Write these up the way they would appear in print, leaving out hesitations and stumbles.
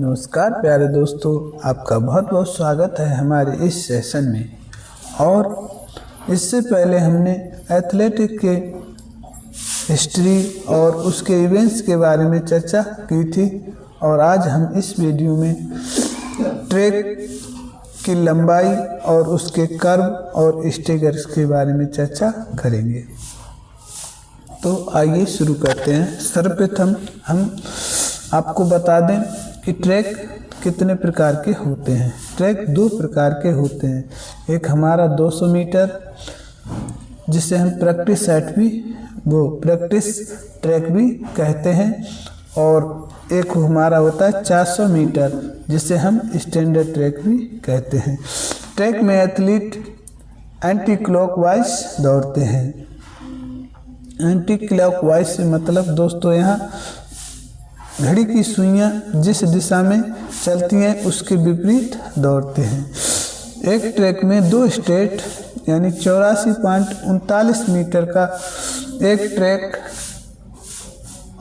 नमस्कार प्यारे दोस्तों, आपका बहुत बहुत स्वागत है हमारे इस सेशन में। और इससे पहले हमने एथलेटिक के हिस्ट्री और उसके इवेंट्स के बारे में चर्चा की थी और आज हम इस वीडियो में ट्रैक की लंबाई और उसके कर्व और स्टेगर्स के बारे में चर्चा करेंगे। तो आइए शुरू करते हैं। सर्वप्रथम हम आपको बता दें कि ट्रैक कितने प्रकार के होते हैं। ट्रैक दो प्रकार के होते हैं। एक हमारा 200 मीटर जिसे हम प्रैक्टिस ट्रैक भी कहते हैं, और एक हमारा होता है 400 मीटर जिसे हम स्टैंडर्ड ट्रैक भी कहते हैं। ट्रैक में एथलीट एंटी क्लॉकवाइज दौड़ते हैं। एंटी क्लॉकवाइज से मतलब दोस्तों यहाँ घड़ी की सुइयां जिस दिशा में चलती हैं उसके विपरीत दौड़ते हैं। एक ट्रैक में दो स्टेट यानी 84.39 मीटर का एक ट्रैक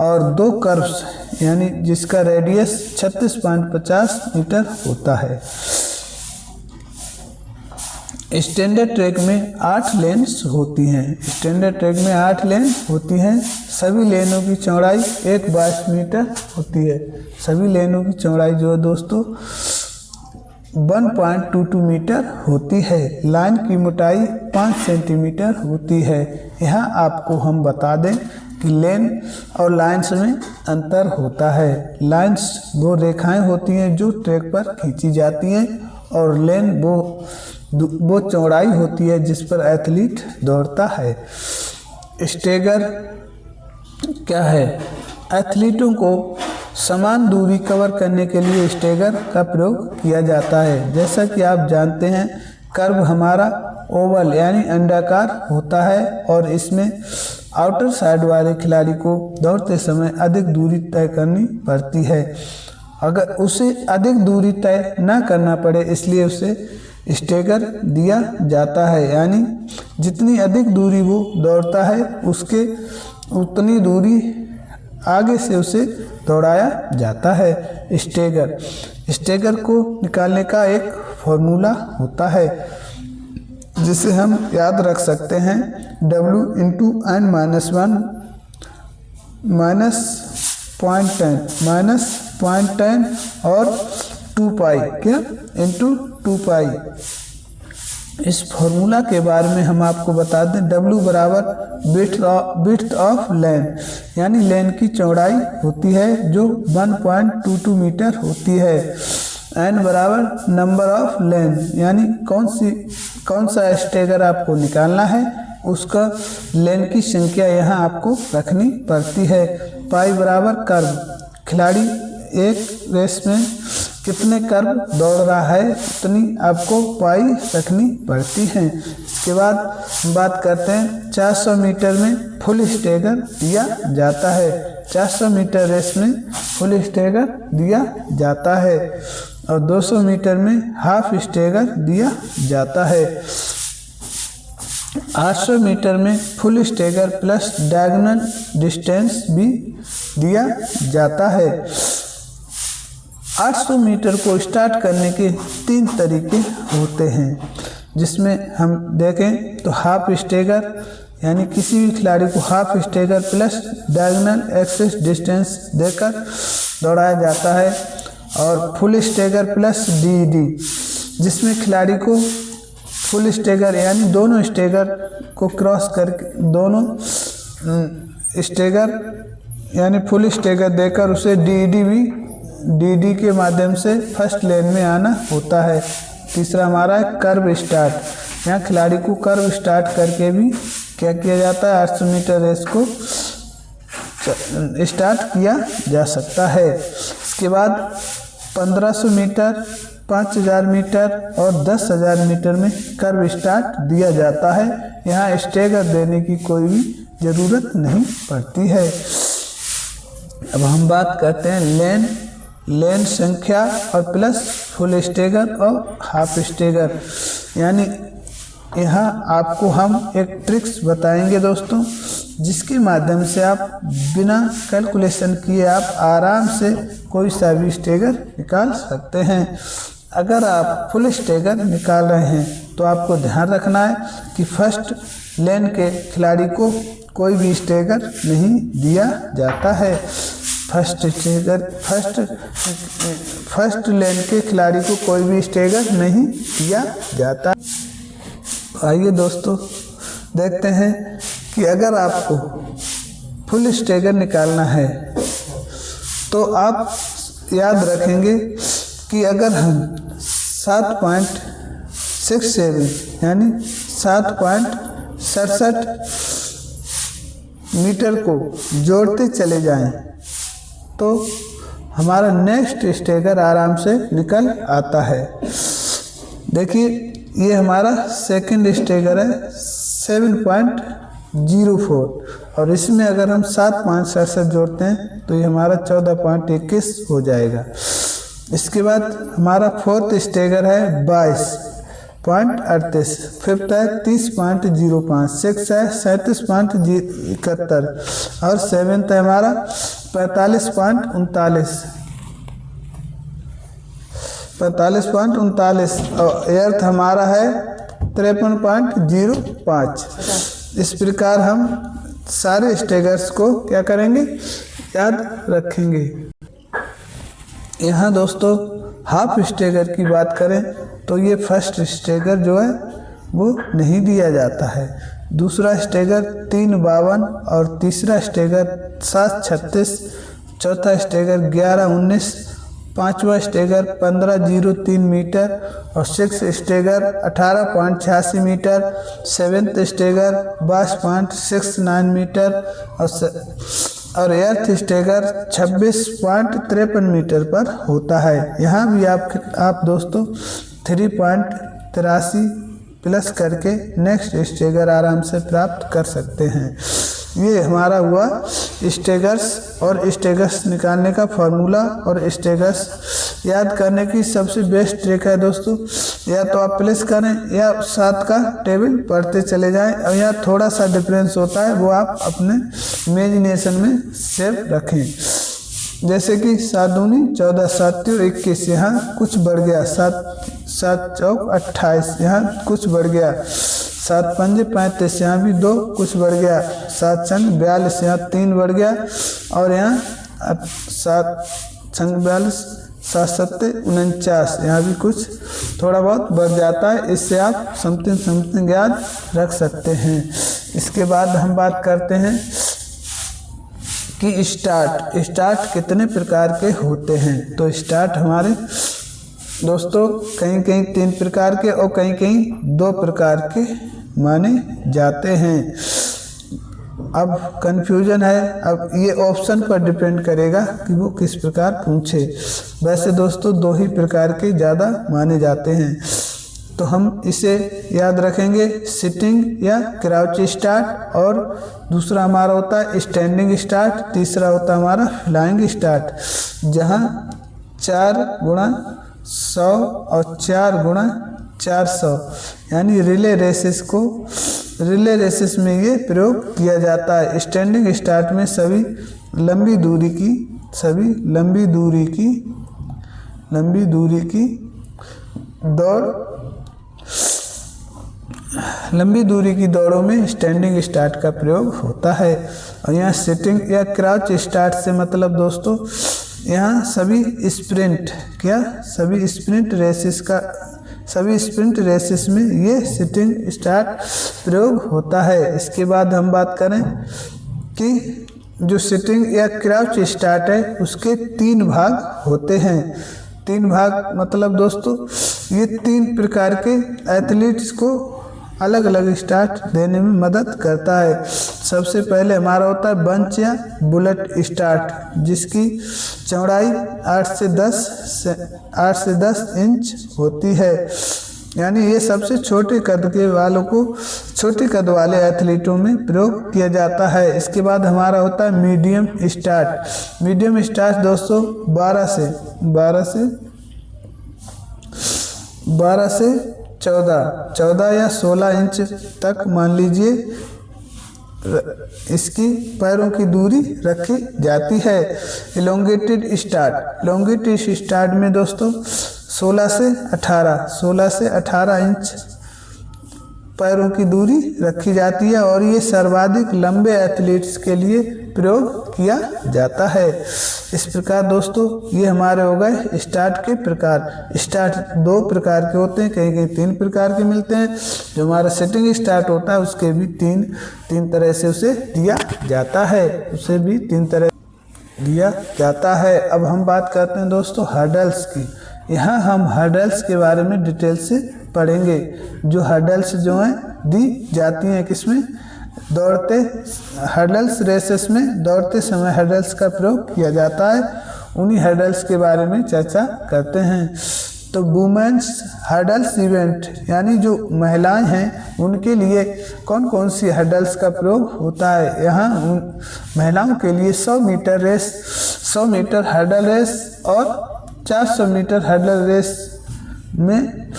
और दो कर्व्स यानी जिसका रेडियस 36.50 मीटर होता है। स्टैंडर्ड ट्रैक में 8 लेन्स होती हैं। स्टैंडर्ड ट्रैक में 8 लेन होती हैं। सभी लेनों की चौड़ाई 1/22 मीटर होती है। सभी लेनों की चौड़ाई जो है दोस्तों 1.22 मीटर होती है। लाइन की मोटाई 5 सेंटीमीटर होती है। यहाँ आपको हम बता दें कि लेन और लाइन्स में अंतर होता है। लाइन्स वो रेखाएं होती हैं जो ट्रैक पर खींची जाती हैं और लेन वो चौड़ाई होती है जिस पर एथलीट दौड़ता है। स्टेगर क्या है? एथलीटों को समान दूरी कवर करने के लिए स्टेगर का प्रयोग किया जाता है। जैसा कि आप जानते हैं कर्व हमारा ओवल यानी अंडाकार होता है और इसमें आउटर साइड वाले खिलाड़ी को दौड़ते समय अधिक दूरी तय करनी पड़ती है। अगर उसे अधिक दूरी तय न करना पड़े इसलिए उसे स्टेगर दिया जाता है, यानी जितनी अधिक दूरी वो दौड़ता है उसके उतनी दूरी आगे से उसे दौड़ाया जाता है। स्टेगर को निकालने का एक फॉर्मूला होता है जिसे हम याद रख सकते हैं W × n-1 -0.10 और 2 पाई क्या × 2 पाई। इस फॉर्मूला के बारे में हम आपको बता दें। W बराबर विड्थ ऑफ लेन यानी लेन की चौड़ाई होती है जो 1.22 मीटर होती है। N बराबर नंबर ऑफ लेन यानी कौन सा स्टेगर आपको निकालना है उसका लेन की संख्या यहाँ आपको रखनी पड़ती है। पाई बराबर कर्व, खिलाड़ी एक रेस में कितने कर्व दौड़ रहा है उतनी आपको पाई रखनी पड़ती है। इसके बाद हम बात करते हैं 400 मीटर में फुल स्टेगर दिया जाता है। 400 मीटर रेस में फुल स्टेगर दिया जाता है और 200 मीटर में हाफ स्टेगर दिया जाता है। 800 मीटर में full stagger plus diagonal distance भी दिया जाता है। 800 मीटर को स्टार्ट करने के 3 तरीके होते हैं, जिसमें हम देखें तो हाफ स्टेगर यानी किसी भी खिलाड़ी को half stagger plus diagonal excess distance देकर दौड़ाया जाता है, और फुल स्टेगर प्लस DED जिसमें खिलाड़ी को फुल स्टेगर यानी दोनों स्टेगर को क्रॉस करके दोनों स्टेगर यानी फुल स्टेगर देकर उसे DED के माध्यम से फर्स्ट लेन में आना होता है। तीसरा हमारा है कर्व स्टार्ट। यहाँ खिलाड़ी को कर्व स्टार्ट करके भी क्या किया जाता है 800 मीटर रेस को स्टार्ट किया जा सकता है। इसके बाद 1500 मीटर, 5000 मीटर और 10,000 मीटर में कर्व स्टार्ट दिया जाता है। यहाँ स्टेगर देने की कोई भी ज़रूरत नहीं पड़ती है। अब हम बात करते हैं लेन संख्या और प्लस फुल स्टेगर और हाफ स्टेगर, यानी यहाँ आपको हम एक ट्रिक्स बताएंगे दोस्तों, जिसके माध्यम से आप बिना कैलकुलेशन किए आप आराम से कोई सा भी स्टेगर निकाल सकते हैं। अगर आप फुल स्टेगर निकाल रहे हैं तो आपको ध्यान रखना है कि फर्स्ट लेन के खिलाड़ी को कोई भी स्टेगर नहीं दिया जाता है। फर्स्ट लेन के खिलाड़ी को कोई भी स्टेगर नहीं दिया जाता। आइए दोस्तों देखते हैं कि अगर आपको फुल स्टेगर निकालना है तो आप याद रखेंगे कि अगर हम 7.67 यानी 7.67 मीटर को जोड़ते चले जाएं तो हमारा नेक्स्ट स्टेगर आराम से निकल आता है। देखिए ये हमारा सेकंड स्टेगर है 7.04 और इसमें अगर हम 7.67 जोड़ते हैं तो ये हमारा 14.21 हो जाएगा। इसके बाद हमारा फोर्थ स्टेगर है 22.38, फिफ्थ है 30.05, सिक्स है 37.71 और सेवेंथ है हमारा 45.39 और एर्थ हमारा है 53.05। इस प्रकार हम सारे स्टेगर्स को क्या करेंगे, याद रखेंगे। यहाँ दोस्तों हाफ स्टेगर की बात करें तो ये फर्स्ट स्टेगर जो है वो नहीं दिया जाता है। दूसरा स्टेगर 3.52 और तीसरा स्टेगर 7.36, चौथा स्टेगर 11.19, पांचवा स्टेगर 15.03 मीटर और six stagger 18.86 metre, seventh stagger 22.69 metre और एर्थ स्टेगर 26.53 मीटर पर होता है। यहाँ भी आप दोस्तों 3.83 प्लस करके नेक्स्ट स्टेगर आराम से प्राप्त कर सकते हैं। ये हमारा हुआ स्टेगर्स और स्टेगर्स निकालने का फॉर्मूला और स्टेगर्स याद करने की सबसे बेस्ट ट्रिक है दोस्तों। या तो आप प्लेस करें या साथ का टेबल पढ़ते चले जाएं और यहाँ थोड़ा सा डिफरेंस होता है वो आप अपने इमेजिनेशन में सेव रखें। जैसे कि 7 दूनी 14, 7 त्रिक 21, यहाँ कुछ बढ़ गया, 7 चौक 28, यहाँ कुछ बढ़ गया, 7 पंजे 35, यहाँ भी 2 कुछ बढ़ गया, 7 छंग 42, यहाँ 3 बढ़ गया और यहाँ 7 छंग 42, 7 सत्ते 49, यहाँ भी कुछ थोड़ा बहुत बढ़ जाता है। इससे आप समथिंग याद रख सकते हैं। इसके बाद हम बात करते हैं कि स्टार्ट कितने प्रकार के होते हैं। तो स्टार्ट हमारे दोस्तों कहीं 3 प्रकार के और कहीं 2 प्रकार के माने जाते हैं। अब कन्फ्यूजन है, अब ये ऑप्शन पर डिपेंड करेगा कि वो किस प्रकार पूछे। वैसे दोस्तों 2 ही प्रकार के ज़्यादा माने जाते हैं, तो हम इसे याद रखेंगे, सिटिंग या क्राउच स्टार्ट, और दूसरा हमारा होता है स्टैंडिंग स्टार्ट, तीसरा होता है हमारा फ्लाइंग स्टार्ट, जहाँ 4x100 और 4x400 यानी रिले रेसेस में ये प्रयोग किया जाता है। स्टैंडिंग स्टार्ट में सभी लंबी दूरी की दौड़ों में स्टैंडिंग स्टार्ट का प्रयोग होता है। और यहाँ सिटिंग या क्राउच स्टार्ट से मतलब दोस्तों यहाँ सभी स्प्रिंट रेसेस में ये सिटिंग स्टार्ट प्रयोग होता है। इसके बाद हम बात करें कि जो सिटिंग या क्राउच स्टार्ट है उसके 3 भाग होते हैं। 3 भाग मतलब दोस्तों ये 3 प्रकार के एथलीट्स को अलग अलग स्टार्ट देने में मदद करता है। सबसे पहले हमारा होता है बंच या बुलेट स्टार्ट, जिसकी चौड़ाई 8 से 10 इंच होती है। यानी ये सबसे छोटे कद वाले एथलीटों में प्रयोग किया जाता है। इसके बाद हमारा होता है मीडियम स्टार्ट दोस्तों 12 से 14 या 16 इंच तक मान लीजिए इसकी पैरों की दूरी रखी जाती है। इलोंगेटेड स्टार्ट में दोस्तों 16 से 18 इंच पैरों की दूरी रखी जाती है और ये सर्वाधिक लंबे एथलीट्स के लिए प्रयोग किया जाता है। इस प्रकार दोस्तों ये हमारे हो गए स्टार्ट के प्रकार। स्टार्ट 2 प्रकार के होते हैं, कहीं 3 प्रकार के मिलते हैं। जो हमारा सेटिंग स्टार्ट होता है उसके भी तीन तरह से उसे दिया जाता है, दिया जाता है। अब हम बात करते हैं दोस्तों हर्डल्स की। यहाँ हम हर्डल्स के बारे में डिटेल से पढ़ेंगे। जो हर्डल्स जो हैं दी जाती हैं किसमें, दौड़ते हर्डल्स रेसेस में दौड़ते समय हर्डल्स का प्रयोग किया जाता है। उन्हीं हर्डल्स के बारे में चर्चा करते हैं। तो वुमेन्स हर्डल्स इवेंट यानी जो महिलाएं हैं उनके लिए कौन कौन सी हर्डल्स का प्रयोग होता है। यहाँ महिलाओं के लिए 100 मीटर हर्डल रेस और 400 मीटर हर्डल रेस में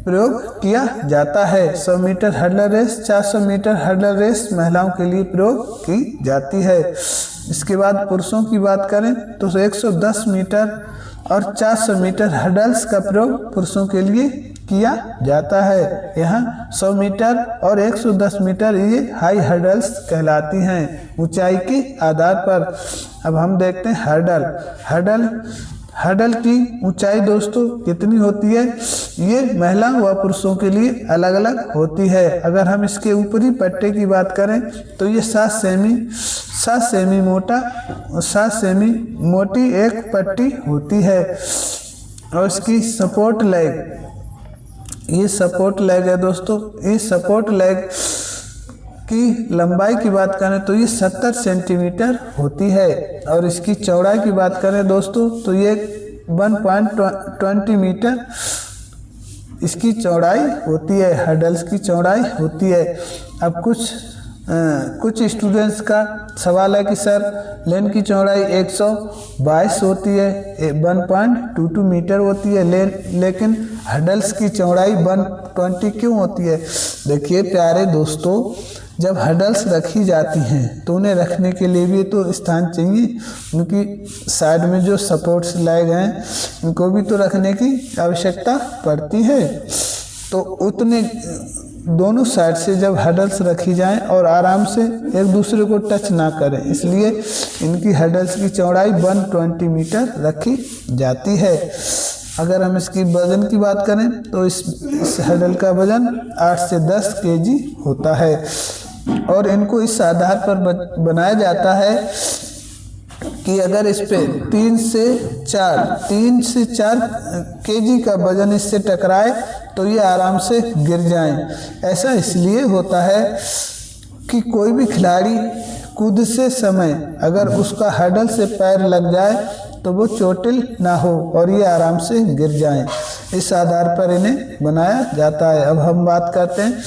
प्रयोग किया जाता है। 100 metre hurdle race, 400 metre hurdle race महिलाओं के लिए प्रयोग की जाती है। इसके बाद पुरुषों की बात करें तो 110 मीटर और 400 मीटर हर्डल्स का प्रयोग पुरुषों के लिए किया जाता है। यहाँ 100 मीटर और 110 मीटर ये हाई हर्डल्स कहलाती हैं ऊंचाई के आधार पर। अब हम देखते हैं हर्डल की ऊंचाई दोस्तों कितनी होती है। ये महिला व पुरुषों के लिए अलग अलग होती है। अगर हम इसके ऊपरी पट्टे की बात करें तो ये 7 सेमी मोटी एक पट्टी होती है। और इसकी सपोर्ट लेग है दोस्तों। इस सपोर्ट लेग की लंबाई की बात करें तो ये 70 सेंटीमीटर होती है। और इसकी चौड़ाई की बात करें दोस्तों तो ये 1.20 मीटर इसकी चौड़ाई होती है, हर्डल्स की चौड़ाई होती है। अब कुछ स्टूडेंट्स का सवाल है कि सर लेन की चौड़ाई 122 होती है, 1.22 मीटर होती है, लेकिन हर्डल्स की चौड़ाई 120 क्यों होती है। देखिए प्यारे दोस्तों, जब हर्डल्स रखी जाती हैं तो उन्हें रखने के लिए भी तो स्थान चाहिए। उनकी साइड में जो सपोर्ट्स लाए गए हैं उनको भी तो रखने की आवश्यकता पड़ती है। तो उतने दोनों साइड से जब हर्डल्स रखी जाएं और आराम से एक दूसरे को टच ना करें, इसलिए इनकी हर्डल्स की चौड़ाई 120 मीटर रखी जाती है। अगर हम इसकी वजन की बात करें तो इस हर्डल का वजन 8 से 10 केजी होता है। और इनको इस आधार पर बनाया जाता है कि अगर इस पे 3 से 4 केजी का वजन इससे टकराए तो ये आराम से गिर जाएं। ऐसा इसलिए होता है कि कोई भी खिलाड़ी कूदते समय अगर उसका हर्डल से पैर लग जाए तो वो चोटिल ना हो और ये आराम से गिर जाएं। इस आधार पर इन्हें बनाया जाता है। अब हम बात करते हैं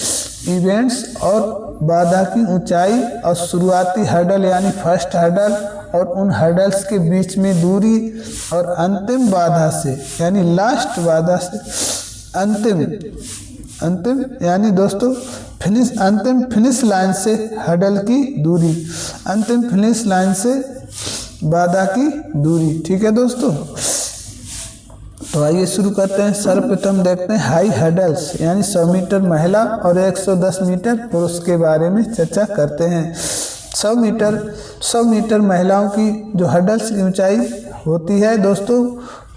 इवेंट्स और बाधा की ऊंचाई और शुरुआती हर्डल यानी फर्स्ट हर्डल और उन हर्डल्स के बीच में दूरी और अंतिम बाधा से यानी लास्ट बाधा से अंतिम यानी दोस्तों अंतिम फिनिश लाइन से हर्डल की दूरी, अंतिम फिनिश लाइन से बाधा की दूरी। ठीक है दोस्तों, तो आइए शुरू करते हैं। सर्वप्रथम देखते हैं हाई हर्डल्स यानी 100 मीटर महिला और 110 मीटर पुरुष के बारे में चर्चा करते हैं। 100 मीटर महिलाओं की जो हर्डल्स की ऊंचाई होती है दोस्तों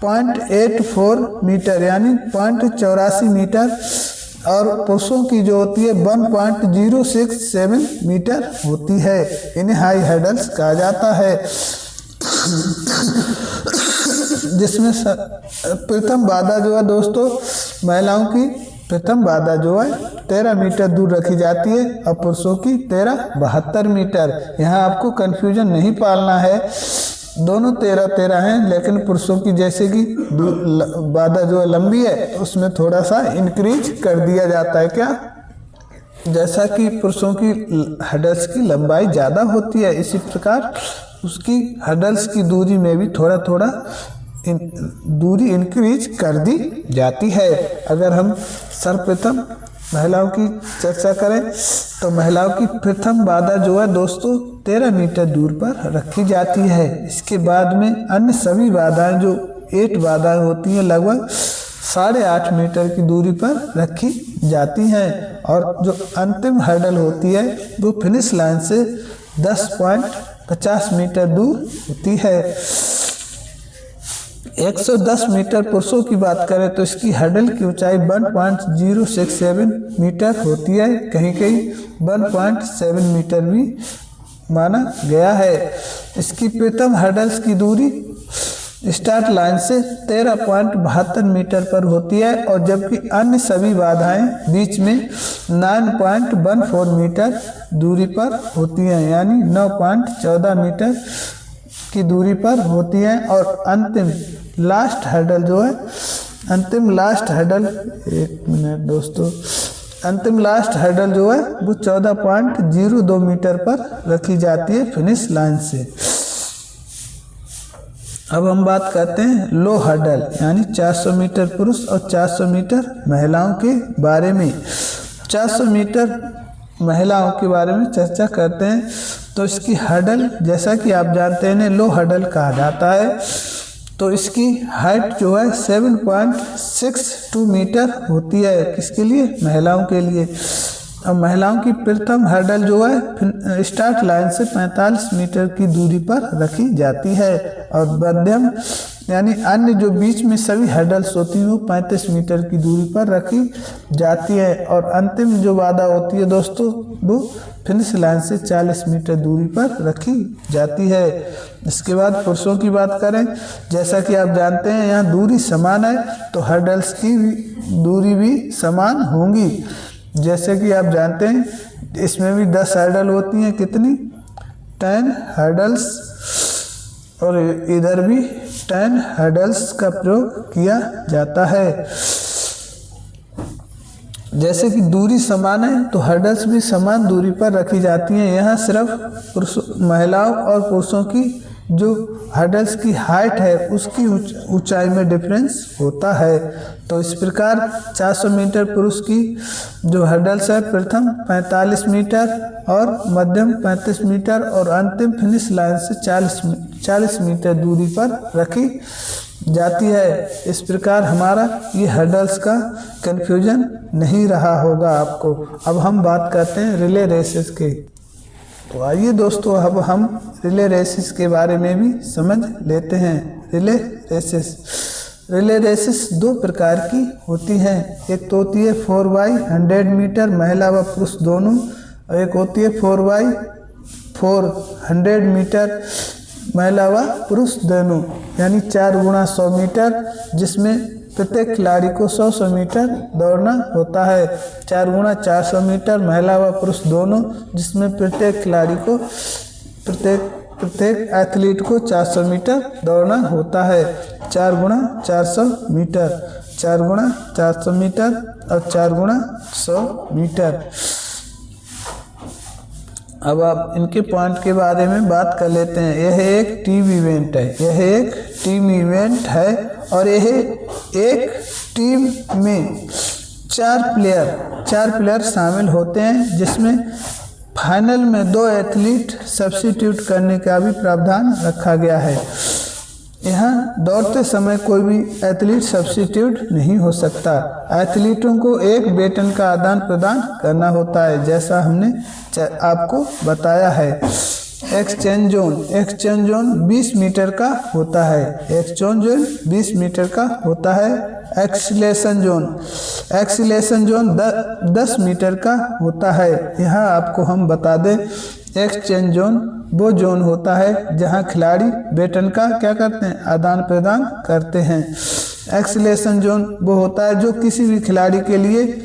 0.84 मीटर यानी 0.84 मीटर और पुरुषों की जो होती है 1.067 मीटर होती है। इन्हें हाई हर्डल्स कहा जाता है। जिसमें प्रथम बाधा जो है दोस्तों महिलाओं की प्रथम बाधा जो है 13 मीटर दूर रखी जाती है और पुरुषों की 72 मीटर। यहाँ आपको कंफ्यूजन नहीं पालना है, दोनों 13 हैं, लेकिन पुरुषों की जैसे कि बाधा जो है लंबी है उसमें थोड़ा सा इंक्रीज कर दिया जाता है। क्या, जैसा कि पुरुषों की हर्डल्स की लंबाई ज़्यादा होती है इसी प्रकार उसकी हर्डल्स की दूरी में भी थोड़ा दूरी इंक्रीज कर दी जाती है। अगर हम सर्वप्रथम महिलाओं की चर्चा करें तो महिलाओं की प्रथम बाधा जो है दोस्तों 13 मीटर दूर पर रखी जाती है। इसके बाद में अन्य सभी बाधाएं जो 8 बाधाएं होती हैं लगभग 8.5 मीटर की दूरी पर रखी जाती हैं और जो अंतिम हर्डल होती है वो फिनिश लाइन से 10.50 मीटर दूर होती है। 110 मीटर पुरुषों की बात करें तो इसकी हर्डल की ऊंचाई 1.067 मीटर होती है, कहीं कहीं 1.7 मीटर भी माना गया है। इसकी प्रथम हर्डल्स की दूरी स्टार्ट लाइन से 13.72 मीटर पर होती है और जबकि अन्य सभी बाधाएं बीच में 9.14 मीटर दूरी पर होती हैं, यानी 9.14 मीटर की दूरी पर होती हैं और अंतिम लास्ट हर्डल जो है अंतिम लास्ट हर्डल जो है वो 14.02 मीटर पर रखी जाती है फिनिश लाइन से। अब हम बात करते हैं लो हर्डल यानी 400 मीटर पुरुष और 400 मीटर महिलाओं के बारे में। 400 मीटर महिलाओं के बारे में चर्चा करते हैं तो इसकी हर्डल जैसा कि आप जानते हैं लो हर्डल कहा जाता है। तो इसकी हाइट जो है 7.62 मीटर होती है, किसके लिए? महिलाओं के लिए। अब महिलाओं की प्रथम हर्डल जो है स्टार्ट लाइन से 45 मीटर की दूरी पर रखी जाती है और मध्यम यानी अन्य जो बीच में सभी हर्डल्स होती हैं वो 35 मीटर की दूरी पर रखी जाती है और अंतिम जो बाधा होती है दोस्तों वो फिनिश लाइन से 40 मीटर दूरी पर रखी जाती है। इसके बाद पुरुषों की बात करें, जैसा कि आप जानते हैं यहाँ दूरी समान है तो हर्डल्स की दूरी भी समान होंगी। जैसे कि आप जानते हैं इसमें भी 10 हर्डल होती हैं, कितनी? 10 हर्डल्स और इधर भी 10 हर्डल्स का प्रयोग किया जाता है। जैसे कि दूरी समान है तो हर्डल्स भी समान दूरी पर रखी जाती हैं। यहाँ सिर्फ महिलाओं और पुरुषों की जो हर्डल्स की हाइट है उसकी ऊंचाई में डिफरेंस होता है। तो इस प्रकार 400 मीटर पुरुष की जो हर्डल्स है प्रथम 45 मीटर और मध्यम 35 मीटर और अंतिम फिनिश लाइन से 40 मीटर दूरी पर रखी जाती है। इस प्रकार हमारा ये हर्डल्स का कन्फ्यूजन नहीं रहा होगा आपको। अब हम बात करते हैं रिले रेसेस के। तो आइए दोस्तों अब हम रिले रेसेस के बारे में भी समझ लेते हैं। रिले रेसेस 2 प्रकार की होती हैं। एक तो होती है 4x100 मीटर महिला व पुरुष दोनों और एक होती है 4x400 मीटर महिला व पुरुष दोनों, यानी 4x100 मीटर जिसमें प्रत्येक खिलाड़ी को 100 मीटर दौड़ना होता है। 4x400 मीटर महिला व पुरुष दोनों जिसमें प्रत्येक खिलाड़ी को प्रत्येक एथलीट को 400 मीटर दौड़ना होता है। 4x400 मीटर, 4x400 मीटर और 4x100 मीटर। अब आप इनके पॉइंट के बारे में बात कर लेते हैं। यह एक टीम इवेंट है और यह एक टीम में 4 प्लेयर शामिल होते हैं जिसमें फाइनल में 2 एथलीट सब्स्टिट्यूट करने का भी प्रावधान रखा गया है। यहाँ दौड़ते समय कोई भी एथलीट सब्स्टिट्यूट नहीं हो सकता। एथलीटों को एक बेटन का आदान प्रदान करना होता है जैसा हमने आपको बताया है। एक्सचेंज जोन 20 मीटर का होता है। एक्सचेंज जोन 20 मीटर का होता है। एक्सीलेशन जोन 10 मीटर का होता है। यहाँ आपको हम बता दें एक्सचेंज जोन वो जोन होता है जहाँ खिलाड़ी बेटन का क्या करते हैं? आदान प्रदान करते हैं। एक्सीलेशन जोन वो होता है जो किसी भी खिलाड़ी के लिए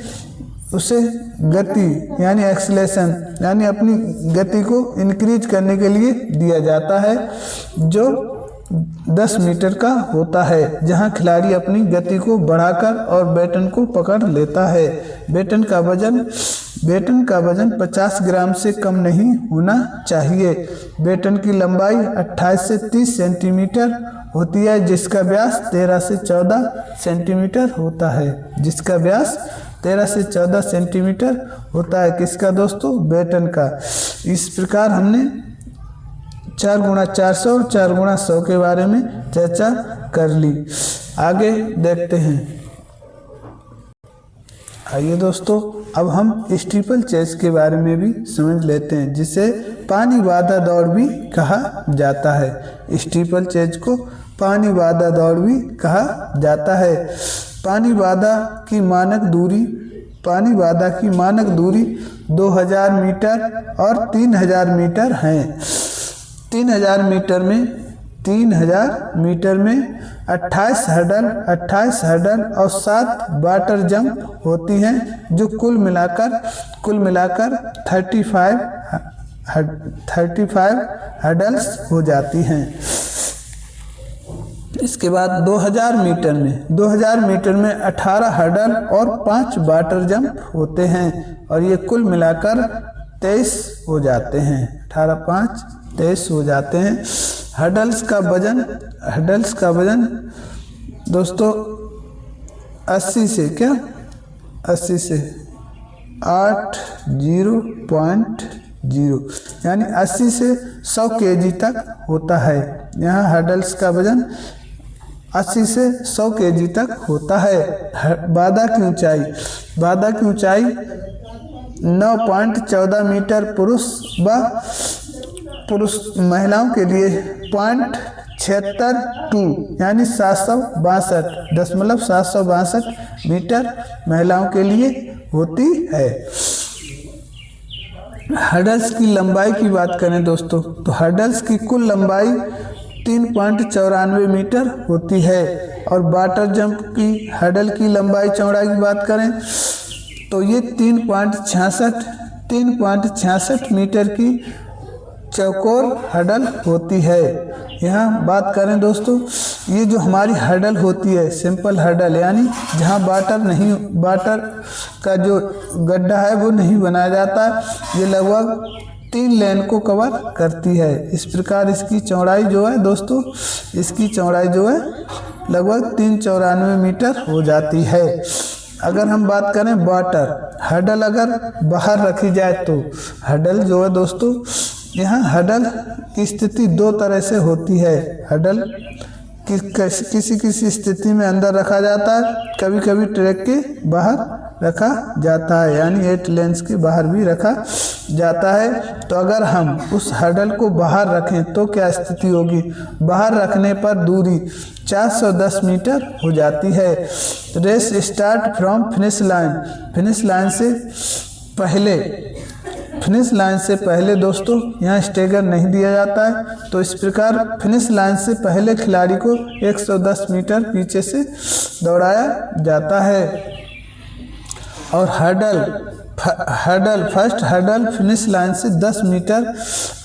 उसे गति यानी एक्सीलेशन यानी अपनी गति को इंक्रीज करने के लिए दिया जाता है, जो 10 मीटर का होता है, जहां खिलाड़ी अपनी गति को बढ़ाकर और बैटन को पकड़ लेता है। बैटन का वजन बेटन का वजन 50 ग्राम से कम नहीं होना चाहिए। बेटन की लंबाई 28 से 30 सेंटीमीटर होती है, जिसका व्यास 13 से 14 सेंटीमीटर होता है। जिसका व्यास 13 से 14 सेंटीमीटर होता है। किसका दोस्तों? बेटन का। इस प्रकार हमने 4x400 और 4x100 के बारे में चर्चा कर ली। आगे देखते हैं। आइए दोस्तों, अब हम स्टीपल चेज के बारे में भी समझ लेते हैं, जिसे पानी बाधा दौड़ भी कहा जाता है। स्टीपल चेज को पानी बाधा दौड़ भी कहा जाता है। पानी बाधा की मानक दूरी 2000 मीटर और 3000 मीटर है। 3000 मीटर में 28 हर्डल और 7 वाटर जंप होती हैं, जो कुल मिलाकर 35 हर्डल्स हो जाती हैं। इसके बाद 2000 मीटर में 18 हर्डल और 5 वाटर जंप होते हैं, और ये कुल मिलाकर 23 हो जाते हैं। 18, 5, 23 हो जाते हैं। हर्डल्स का वजन दोस्तों 80 से 80.0 यानी 80 से 100 kg तक होता है। यहाँ हर्डल्स का वजन 80 से 100 kg तक होता है। बाधा की ऊंचाई 9.14 मीटर पुरुष महिलाओं के लिए 0.76 यानी 762 मीटर महिलाओं के लिए होती है। हर्डल्स की लंबाई की बात करें दोस्तों, तो हर्डल्स की कुल लंबाई 3.94 मीटर होती है। और वाटर जंप की हर्डल की लंबाई चौड़ाई की बात करें तो ये 3.66 मीटर की चौकोर हर्डल होती है। यहाँ बात करें दोस्तों, ये जो हमारी हर्डल होती है सिंपल हर्डल, यानी जहाँ वाटर का जो गड्ढा है वो नहीं बनाया जाता, ये लगभग 3 लेन को कवर करती है। इस प्रकार इसकी चौड़ाई जो है दोस्तों, लगभग 394 मीटर हो जाती है। अगर हम बात करें वाटर हर्डल, अगर बाहर रखी जाए तो हर्डल जो है दोस्तों, यहाँ हर्डल की स्थिति 2 तरह से होती है। हर्डल किसी स्थिति में अंदर रखा जाता है, कभी कभी ट्रैक के बाहर रखा जाता है, यानी 8 लेन्स के बाहर भी रखा जाता है। तो अगर हम उस हर्डल को बाहर रखें तो क्या स्थिति होगी? बाहर रखने पर दूरी 410 मीटर हो जाती है। Race start from finish line से पहले दोस्तों यहाँ स्टेगर नहीं दिया जाता है, तो इस प्रकार फिनिश लाइन से पहले खिलाड़ी को 110 मीटर पीछे से दौड़ाया जाता है। और फर्स्ट हर्डल फिनिश लाइन से 10 मीटर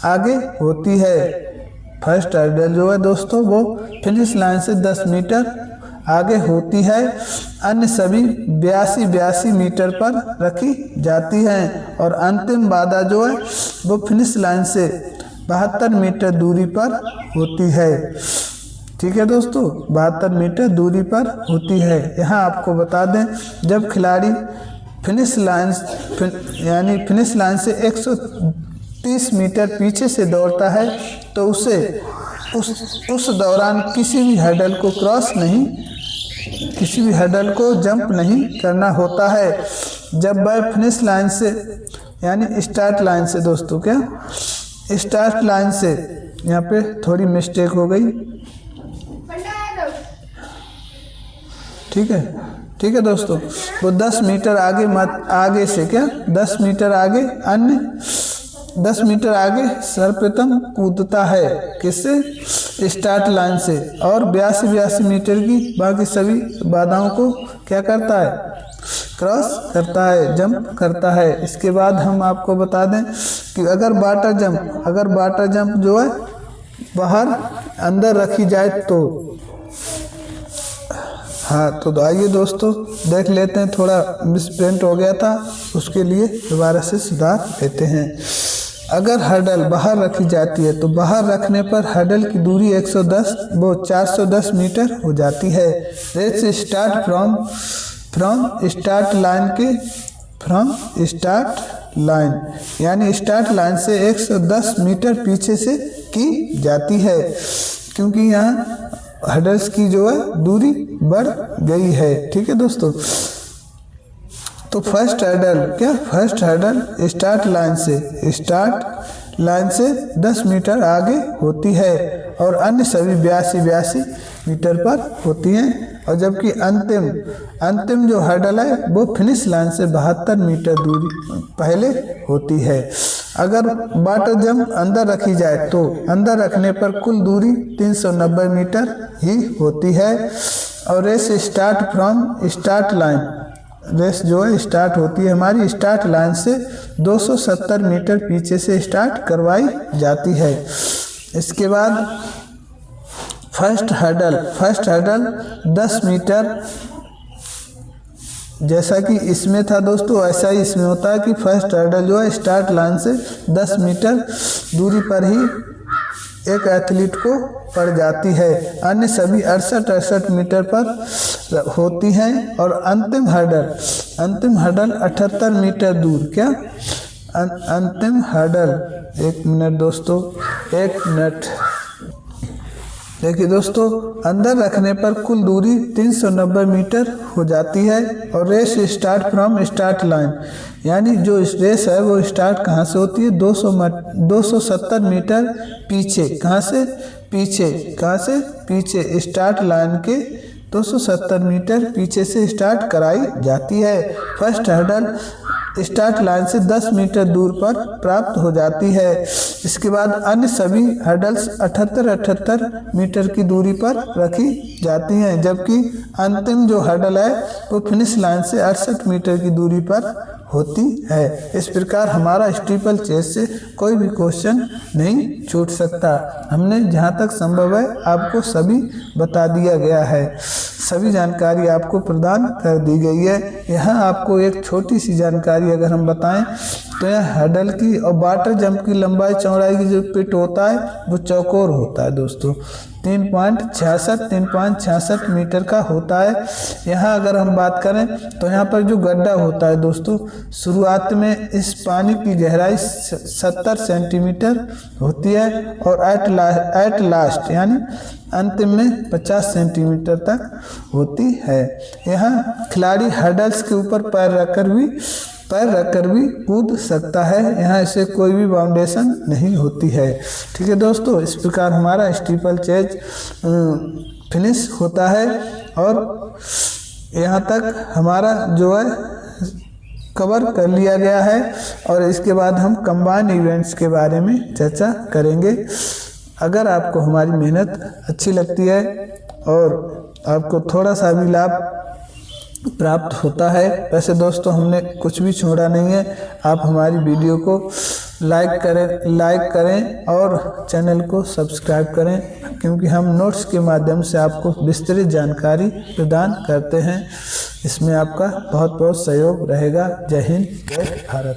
आगे होती है। फर्स्ट हर्डल जो है दोस्तों वो फिनिश लाइन से 10 मीटर आगे होती है। अन्य सभी 82 मीटर पर रखी जाती हैं। और अंतिम बाधा जो है वो फिनिश लाइन से 72 मीटर दूरी पर होती है। ठीक है दोस्तों, 72 मीटर दूरी पर होती है। यहाँ आपको बता दें, जब खिलाड़ी फिनिश लाइन से 130 मीटर पीछे से दौड़ता है तो उसे उस दौरान किसी भी हर्डल को जंप नहीं करना होता है। जब वह फिनिश लाइन से यानी स्टार्ट लाइन से दोस्तों, स्टार्ट लाइन से यहाँ पे थोड़ी मिस्टेक हो गई। ठीक है दोस्तों, वो 10 मीटर आगे से 10 मीटर आगे 10 मीटर आगे सर्वप्रथम कूदता है। किससे? स्टार्ट लाइन से। और 82 मीटर की बाकी सभी बाधाओं को क्या करता है? क्रॉस करता है, जंप करता है। इसके बाद हम आपको बता दें कि अगर वाटर जंप जो है बाहर अंदर रखी जाए तो हाँ तो आइए दोस्तों देख लेते हैं, थोड़ा मिसप्रिंट हो गया था, उसके लिए दोबारा से सुधार लेते हैं। अगर हर्डल बाहर रखी जाती है तो बाहर रखने पर हर्डल की दूरी 410 मीटर हो जाती है। Race start from start line यानी स्टार्ट लाइन से 110 मीटर पीछे से की जाती है, क्योंकि यहाँ हर्डल्स की जो है दूरी बढ़ गई है। ठीक है दोस्तों, तो फर्स्ट हर्डल स्टार्ट लाइन से 10 मीटर आगे होती है और अन्य सभी 82 मीटर पर होती हैं, और जबकि अंतिम जो हर्डल है वो फिनिश लाइन से 72 मीटर दूरी पहले होती है। अगर वाटर जंप अंदर रखी जाए तो अंदर रखने पर कुल दूरी 390 मीटर ही होती है, और रेस स्टार्ट लाइन रेस जो है स्टार्ट होती है हमारी स्टार्ट लाइन से 270 मीटर पीछे से स्टार्ट करवाई जाती है। इसके बाद फर्स्ट हर्डल 10 मीटर, जैसा कि इसमें था दोस्तों वैसा ही इसमें होता है कि फर्स्ट हर्डल जो है स्टार्ट लाइन से 10 मीटर दूरी पर ही एक एथलीट को पड़ जाती है, अन्य सभी 68 मीटर पर होती हैं, और अंतिम हर्डल 78 मीटर दूर अंतिम हर्डल 1 मिनट दोस्तों, 1 मिनट। देखिए दोस्तों, अंदर रखने पर कुल दूरी 390 मीटर हो जाती है, और race start from start line यानी जो रेस है वो स्टार्ट कहाँ से होती है 270 मीटर पीछे, कहाँ से पीछे स्टार्ट लाइन के 270 मीटर पीछे से स्टार्ट कराई जाती है। फर्स्ट हर्डल स्टार्ट लाइन से 10 मीटर दूर पर प्राप्त हो जाती है। इसके बाद अन्य सभी हर्डल्स 78 मीटर की दूरी पर रखी जाती हैं, जबकि अंतिम जो हर्डल है वो फिनिश लाइन से 68 मीटर की दूरी पर होती है। इस प्रकार हमारा स्टीपल चेस से कोई भी क्वेश्चन नहीं छूट सकता। हमने जहाँ तक संभव है आपको सभी बता दिया गया है, सभी जानकारी आपको प्रदान कर दी गई है। यहाँ आपको एक छोटी सी जानकारी अगर हम बताएं तो यह हर्डल की और वाटर जंप की लंबाई चौड़ाई की जो पिट होता है वो चौकोर होता है दोस्तों, 3.66 मीटर का होता है। यहाँ अगर हम बात करें तो यहाँ पर जो गड्ढा होता है दोस्तों, शुरुआत में इस पानी की गहराई 70 सेंटीमीटर होती है, और एट लास्ट यानी अंतिम में 50 सेंटीमीटर तक होती है। यहाँ खिलाड़ी हर्डल्स के ऊपर पैर रखकर भी कूद सकता है, यहाँ इसे कोई भी बाउंडेशन नहीं होती है। ठीक है दोस्तों, इस प्रकार हमारा स्टीपल चेज फिनिश होता है, और यहाँ तक हमारा जो है कवर कर लिया गया है, और इसके बाद हम कंबाइन इवेंट्स के बारे में चर्चा करेंगे। अगर आपको हमारी मेहनत अच्छी लगती है और आपको थोड़ा सा भी लाभ प्राप्त होता है, वैसे दोस्तों हमने कुछ भी छोड़ा नहीं है, आप हमारी वीडियो को लाइक करें और चैनल को सब्सक्राइब करें, क्योंकि हम नोट्स के माध्यम से आपको विस्तृत जानकारी प्रदान करते हैं। इसमें आपका बहुत बहुत सहयोग रहेगा। जय हिंद, जय भारत।